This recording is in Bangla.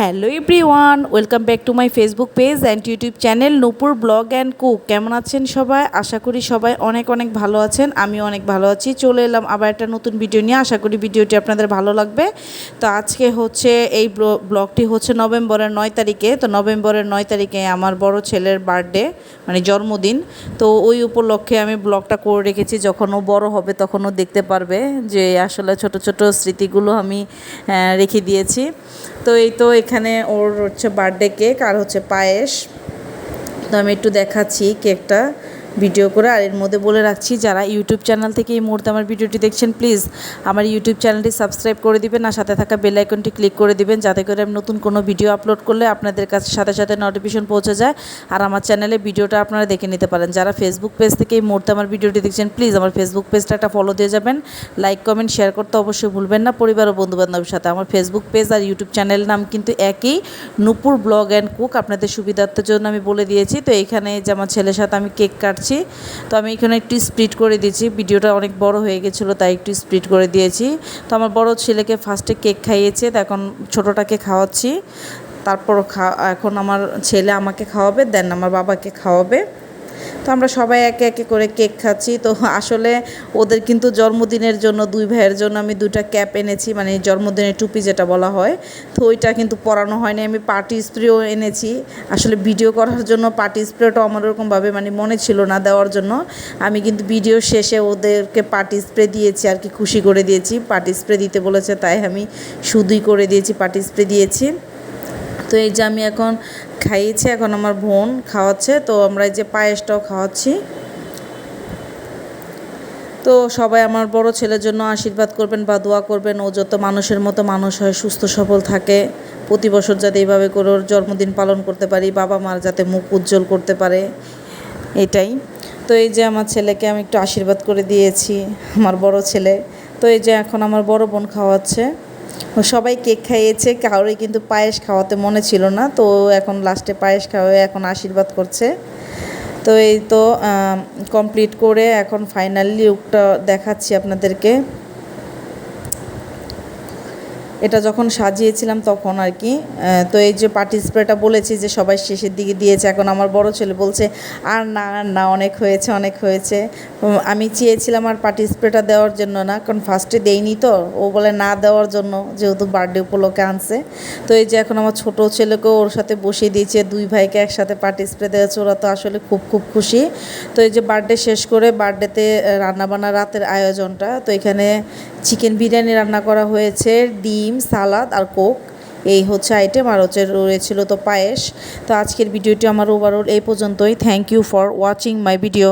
Hello everyone, welcome back to my Facebook page and YouTube channel Nupur blog and cook. কেমন আছেন সবাই? আশা করি সবাই অনেক অনেক ভালো আছেন। আমিও অনেক ভালো আছি। চলে এলাম আবার একটা নতুন ভিডিও নিয়ে। আশা করি ভিডিওটি আপনাদের ভালো লাগবে। তো আজকে হচ্ছে এই ব্লগটি হচ্ছে নভেম্বরের 9 তারিখে। তো নভেম্বরের 9 তারিখে আমার বড় ছেলের বার্থডে, মানে জন্মদিন। তো ওই উপলক্ষে আমি ব্লগটা করে রেখেছি। যখন ও বড় হবে তখন ও দেখতে পারবে যে আসলে ছোট ছোট স্মৃতিগুলো আমি রেখে দিয়েছি। তো এই তো এখানে ওর হচ্ছে বার্থডে কেক আর হচ্ছে পায়েস। তো আমি একটু দেখাচ্ছি কেকটা ভিডিও করে। আর এর মধ্যে বলে রাখছি, যারা ইউটিউব চ্যানেল থেকে এই মুহূর্তে আমার ভিডিওটি দেখছেন, প্লিজ আমার ইউটিউব চ্যানেলটি সাবস্ক্রাইব করে দিবেন আর সাথে থাকা বেল আইকনটি ক্লিক করে দিবেন, যাতে করে আমি নতুন কোনো ভিডিও আপলোড করলে আপনাদের কাছে সাথে সাথে নোটিফিকেশন পৌঁছে যায় আর আমার চ্যানেলে ভিডিওটা আপনারা দেখে নিতে পারেন। যারা ফেসবুক পেজ থেকে এই মুহূর্তে আমার ভিডিওটি দেখছেন, প্লিজ আমার ফেসবুক পেজটা একটা ফলো দিয়ে যাবেন। লাইক কমেন্ট শেয়ার করতে অবশ্যই ভুলবেন না, পরিবার ও বন্ধুবান্ধবের সাথে। আমার ফেসবুক পেজ আর ইউটিউব চ্যানেলের নাম কিন্তু একই, নূপুর ব্লগ অ্যান্ড কুক। আপনাদের সুবিধার্থের জন্য আমি বলে দিয়েছি। তো এইখানে যে আমার ছেলের সাথে আমি কেক কাটছি, তো আমি এখানে একটু স্প্লিট করে দিয়েছি। ভিডিওটা অনেক বড় হয়ে গেছিলো, তাই একটু স্প্লিট করে দিয়েছি। তো আমার বড় ছেলেকে ফার্স্টে কেক খাইয়েছে, তো এখন ছোটোটাকে খাওয়াচ্ছি। তারপর এখন আমার ছেলে আমাকে খাওয়াবে, দেন আমার বাবাকে খাওয়াবে। তো আমরা সবাই একে একে করে কেক খাচ্ছি। তো আসলে ওদের কিন্তু জন্মদিনের জন্য দুই ভাইয়ের জন্য আমি দুটা ক্যাপ এনেছি, মানে জন্মদিনের টুপি যেটা বলা হয়। তো ওইটা কিন্তু পরানো হয়নি। আমি পার্টি স্প্রেও এনেছি। আসলে ভিডিও করার জন্য পার্টি স্প্রেটাও আমার ওরকমভাবে মানে মনে ছিল না দেওয়ার জন্য। আমি কিন্তু ভিডিও শেষে ওদেরকে পার্টি স্প্রে দিয়েছি আর কি, খুশি করে দিয়েছি। পার্টি স্প্রে দিতে বলেছে তাই আমি শুধুই করে দিয়েছি, পার্টি স্প্রে দিয়েছি। তো এই যে আমি এখন খাইয়েছি, এখন আমার বোন খাওয়াচ্ছে। তো আমরা এই যে পায়েসটাও খাওয়াচ্ছি। তো সবাই আমার বড় ছেলের জন্য আশীর্বাদ করবেন বা দোয়া করবেন, ও যত মানুষের মতো মানুষ হয়, সুস্থ সবল থাকে, প্রতি বছর যাতে এইভাবে করে ওর জন্মদিন পালন করতে পারি, বাবা মার যাতে মুখ উজ্জ্বল করতে পারে, এটাই। তো এই যে আমার ছেলেকে আমি একটু আশীর্বাদ করে দিয়েছি, আমার বড় ছেলে। তো এই যে এখন আমার বড় বোন খাওয়াচ্ছে। সবাই কেক খাইয়েছে, কারোরই কিন্তু পায়েস খাওয়াতে মনে ছিল না। তো এখন লাস্টে পায়েস খাওয়াবে, এখন আশীর্বাদ করছে। তো এই তো কমপ্লিট করে এখন ফাইনালি লুকটা দেখাচ্ছি আপনাদেরকে। এটা যখন সাজিয়েছিলাম তখন আর কি। তো এই যে পার্টি স্প্রেটা বলেছি যে সবাই শেষের দিকে দিয়েছে, এখন আমার বড় ছেলে বলছে আর না আর না, অনেক হয়েছে অনেক হয়েছে। আমি চেয়েছিলাম আর পার্টি স্প্রেটা দেওয়ার জন্য না, কারণ ফার্স্টে দেইনি, তো ও বলে না দেওয়ার জন্য, যেহেতু বার্থডে উপলক্ষে আনছে। তো এই যে এখন আমার ছোট ছেলেকেও ওর সাথে বসিয়ে দিয়েছে, দুই ভাইকে একসাথে পার্টি স্প্রে দেওয়াছে। ওরা তো আসলে খুব খুব খুশি। তো এই যে বার্থডে শেষ করে বার্থডেতে রান্নাবান্না রাতের আয়োজনটা, তো এখানে চিকেন বিরিয়ানি রান্না করা হয়েছে, ডিম, সালাদ আর কোক, এই হচ্ছে আইটেম। আর হচ্ছে রয়েছিল তো পায়েস। তো আজকের ভিডিওটি আমার ওভারঅল এই পর্যন্তই। Thank you for watching my video.